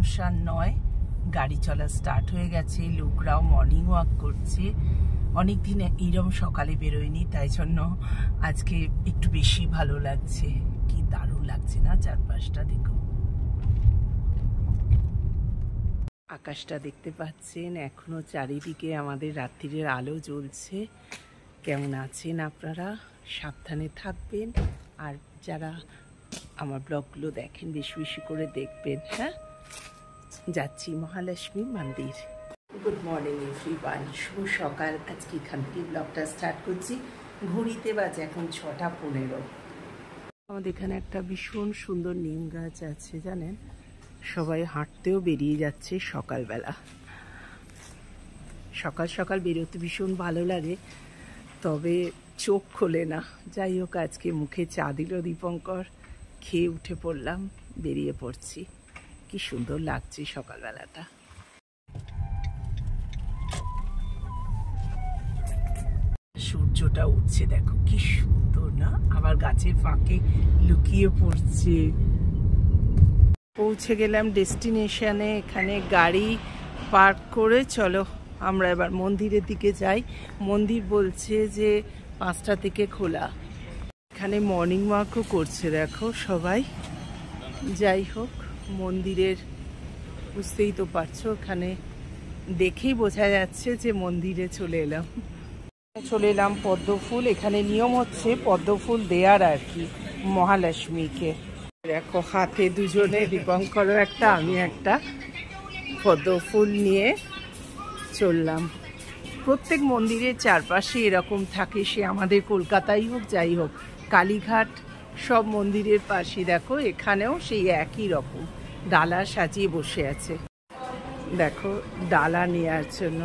9:30 গাড়ি চলা স্টার্ট হয়ে গেছে, লোকরাও মর্নিং ওয়াক করছে। অনেক দিন এইরকম সকালে বেরোয়নি, তাই জন্য আজকে একটু বেশি ভালো লাগছে। কি দারুণ লাগছে না চারপাশটা, দেখো আকাশটা দেখতে পাচ্ছেন, এখনো চারিদিকে আমাদের রাত্রির আলো জ্বলছে। কেমন আছেন আপনারা? সাবধানে থাকবেন, আর যারা আমার ব্লগগুলো দেখেন বেশি বেশি করে দেখবেন। হ্যাঁ, যাচ্ছি মহালক্ষ্মী মন্দির। গুড মর্নিং এভরিওয়ান, শুভ সকাল। আজকে এখান থেকে ব্লগটা স্টার্ট করছি। ঘড়িতে বাজে এখন 6:15। আমাদের এখানে একটা ভীষণ সুন্দর নিম গাছ আছে জানেন, সবাই হাঁটতেও বেরিয়ে যাচ্ছে সকালবেলা। সকাল সকাল বেরোতে ভীষণ ভালো লাগে, তবে চোখ খোলে না। যাই হোক, আজকে মুখে চা দিল দীপঙ্কর, খেয়ে উঠে পড়লাম, বেরিয়ে পড়ছি। কি সুন্দর লাগছে সকালবেলাটা। সূর্যটা উঠছে, দেখো কি সুন্দর না, আবার গাছের ফাঁকে লুকিয়ে পড়ছে। পৌঁছে গেলাম ডেস্টিনেশনে। এখানে গাড়ি পার্ক করে চলো আমরা এবার মন্দিরের দিকে যাই। মন্দির বলছে যে 5টা থেকে খোলা। এখানে মর্নিং ওয়াকও করছে দেখো সবাই। যাই হোক, মন্দিরের বুঝতেই তো পারছো, এখানে দেখেই বোঝা যাচ্ছে যে মন্দিরে চলে এলাম পদ্মফুল। এখানে নিয়ম হচ্ছে পদ্মফুল দেয়ার আর কি মহালক্ষ্মীকে। দেখো হাতে দুজনে, দীপঙ্করও একটা আমি একটা, পদ্মফুল নিয়ে চললাম। প্রত্যেক মন্দিরের চারপাশে এরকম থাকে, সে আমাদের কলকাতাই হোক যাই হোক, কালীঘাট সব মন্দিরের পাশে দেখো এখানেও সেই একই রকম ডালা সাজিয়ে বসে আছে। দেখো ডালা নেওয়ার জন্য।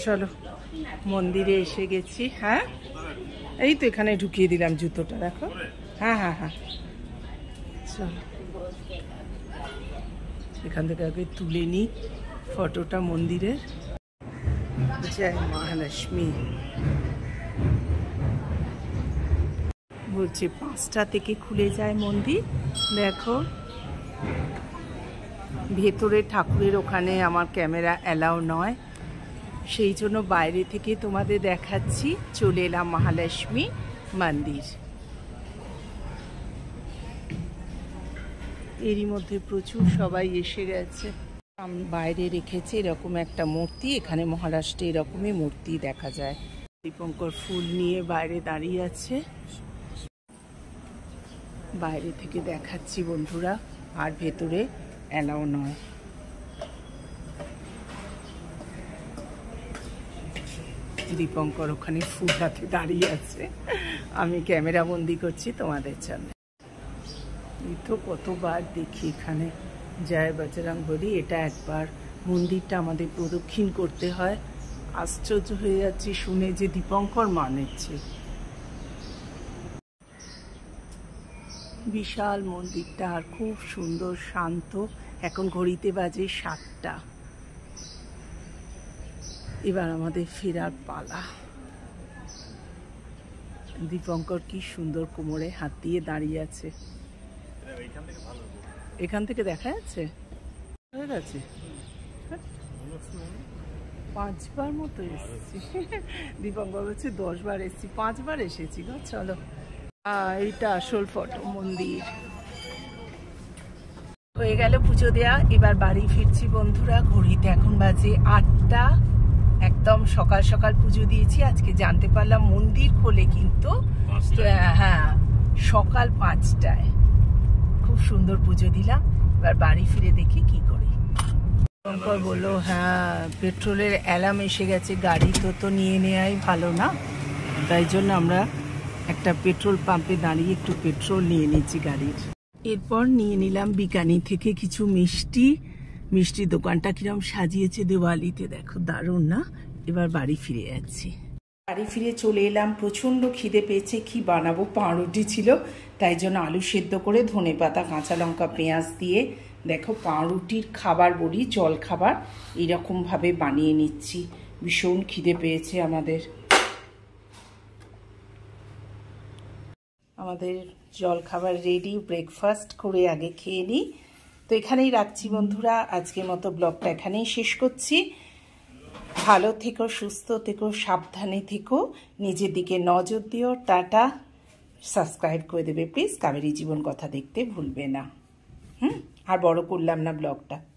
চলো মন্দিরে এসে গেছি। হ্যাঁ, এই তো এখানে ঢুকিয়ে দিলাম জুতোটা, দেখো। হ্যাঁ হ্যাঁ হ্যাঁ, চলো এখান থেকে আগে তুলে নিই ফটোটা মন্দিরের। জয় মহালক্ষ্মী। বলছে 5টা থেকে খুলে যায় মন্দির। দেখো ভেতরে ঠাকুরের ওখানে আমার ক্যামেরা অ্যালাউ নয়, সেই জন্য বাইরে থেকে তোমাদের দেখাচ্ছি। চলে এলাম মহালক্ষ্মী মন্দির। এরই মধ্যে প্রচুর সবাই এসে গেছে। বাইরে রেখেছে এরকম একটা মূর্তি, এখানে মহারাষ্ট্রে এরকমই মূর্তি দেখা যায়। দীপঙ্কর ফুল নিয়ে বাইরে দাঁড়িয়ে আছে, বাইরে থেকে দেখাচ্ছি বন্ধুরা, আর ভেতরে অ্যালাউ নয়। দীপঙ্কর ওখানে ফুল হাতে দাঁড়িয়ে আছে, আমি ক্যামেরা বন্দি করছি তোমাদের সামনে। এই তো কতবার দেখি এখানে জয় বজরং বলি। এটা একবার মন্দিরটা আমাদের প্রদক্ষিণ করতে হয়। আশ্চর্য হয়ে যাচ্ছি শুনে যে দীপঙ্কর মানেছে। বিশাল মন্দিরটা আর খুব সুন্দর শান্ত। এখন ঘড়িতে বাজে 7টা। এবার আমাদের ফেরার পালা। দীপঙ্কর কি সুন্দর কোমরে হাত দিয়ে দাঁড়িয়ে আছে। এখান থেকে দেখা যাচ্ছে, হয়ে গেছে 5বার মতো এসেছি। দীপঙ্কর বলছে 10 বার এসেছি, 5 বার এসেছি গো। চলো, এইটা আসল ফটো মন্দির। হয়ে গেল পুজো দেয়া, এবার বাড়ি ফিরছি বন্ধুরা। ঘড়িতে এখন বাজে 8টা। একদম সকাল সকাল পুজো দিয়েছি। আজকে জানতে পারলাম মন্দির খোলে কিন্তু হ্যাঁ সকাল 5টায়। খুব সুন্দর পুজো দিলাম। এবার বাড়ি ফিরে দেখি কি করি। দীপঙ্কর বললো হ্যাঁ পেট্রোলের অ্যালার্ম এসে গেছে, গাড়ি তো নিয়ে নেওয়াই ভালো না, তাই জন্য আমরা একটা পেট্রোল পাম্পে দাঁড়িয়ে একটু পেট্রোল নিয়ে নিচ্ছি গাড়ির। এরপর নিয়ে নিলাম বিকানি থেকে কিছু মিষ্টি। মিষ্টি দোকানটা কিরম সাজিয়েছে দেওয়ালিতে, দেখো দারুণ না। এবার বাড়ি ফিরে যাচ্ছি। বাড়ি ফিরে চলে এলাম, প্রচণ্ড খিদে পেয়েছে। কি বানাবো, পাউরুটি ছিল, তাই জন্য আলু সেদ্ধ করে ধনেপাতা কাঁচা লঙ্কা পেঁয়াজ দিয়ে দেখো পাউরুটির খাবার বলি, জল খাবার এইরকমভাবে বানিয়ে নিচ্ছি। ভীষণ খিদে পেয়েছে আমাদের। আমাদের জল খাবার রেডি, ব্রেকফাস্ট করে আগে খেয়ে নিই, তো এখানেই রাখছি বন্ধুরা, আজকের মতো ব্লগটা এখানেই শেষ করছি। ভালো থেকো, সুস্থ থেকো, সাবধানে থেকো, নিজের দিকে নজর দিও। টাটা। সাবস্ক্রাইব করে দেবে প্লিজ, কাবেরী জীবন কথা দেখতে ভুলবে না। আর বড় করলাম না ব্লগটা।